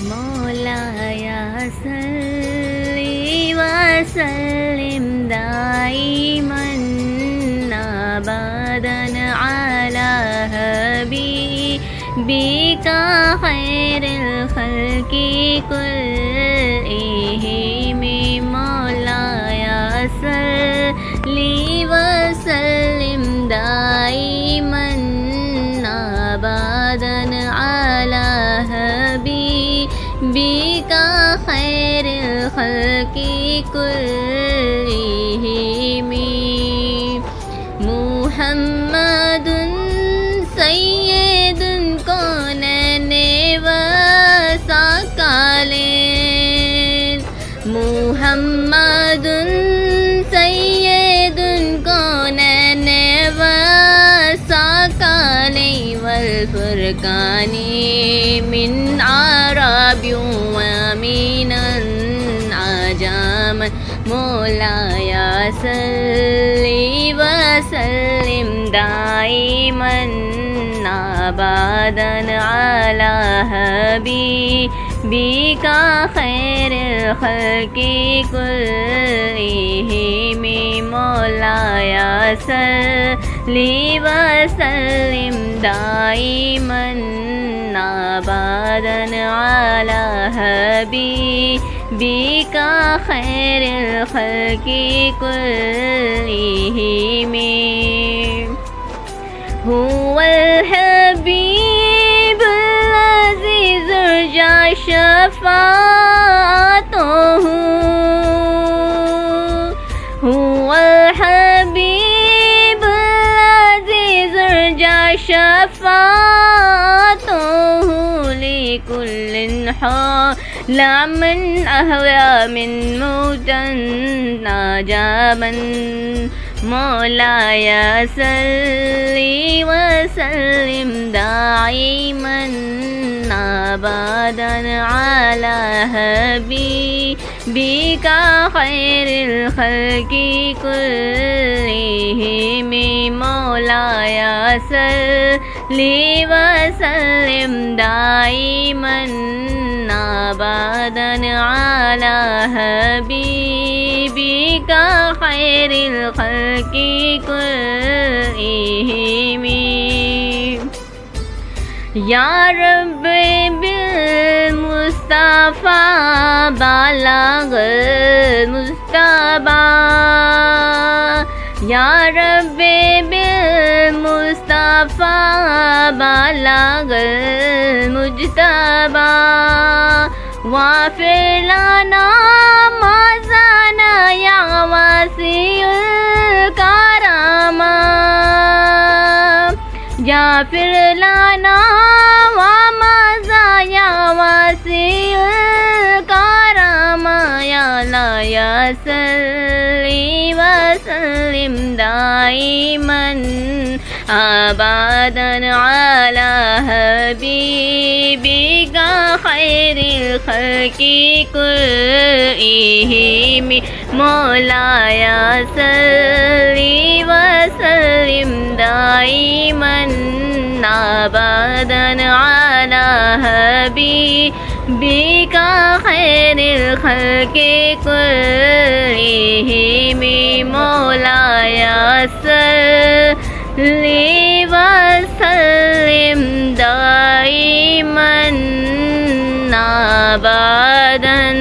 मौलाया सल्ली वसल्लिम दाइमन अबदन अला हबीबिका खैरिल खल्क़ि कुल्लिहिम मौलाया सल्ली वसल्लिम दाइमन अबदन अला हबीबिका खैरिल खल्क़ि कुल्लिहिम मुहम्मदुन सय्यदुन कौनैन व सकलैन मुहम्मदुन सय्यदुन कौनैन व सकलैन वल फुरकानी मिन अरबिय्य व मिनन अजमन मौलाया सल्ली वसल्लिम दाइमन अबदन अला हबीबिका खैरिल खल्क़ि कुल्लिहिम मौलाया सल्ली वसल्लिम दाइमन अबदन अला हबीबिका खैरिल खल्क़ि कुल्लिहिम हुवल हबीबुल अज़ीज़ जा शफ़ाअतुहु हुवल हबीबुल अज़ीज़ जा शफ़ाअतुहु लिकुल्लिन लमन अहवा मिन मौतन नाजामन मौलाया सल्ली वसल्लिम दाइमन अबदन अला हबीबिका खैरिल खल्क़ि कुल्लिहिम मौलाया सल्ली वसल्लिम दाइमन अबदन अला हबीबिका खैरिल खल्क़ि कुल्लिहिम या रब्बे बिल मुस्तफ़ा बलगल मुस्तबा या रब्बे बिल मुस्तफ़ा बलगल मुज्तबा वाफ़िर लना मज़ाना या वसीउल करामा याफ़िर लना व मज़ा या वसीउल करामा या ला या सल्ली वसल्लिम दाइमन अबदन अला हबीबिका खैरिल खल्क़ि कुल्लिहिम मौलाया सल्ली वसल्लिम दाइमन अबदन अला हबीबिका खैरिल खल्क़ि कुल्लिहिम मौलाया सल्ली वसल्लिम दाइमन अबदन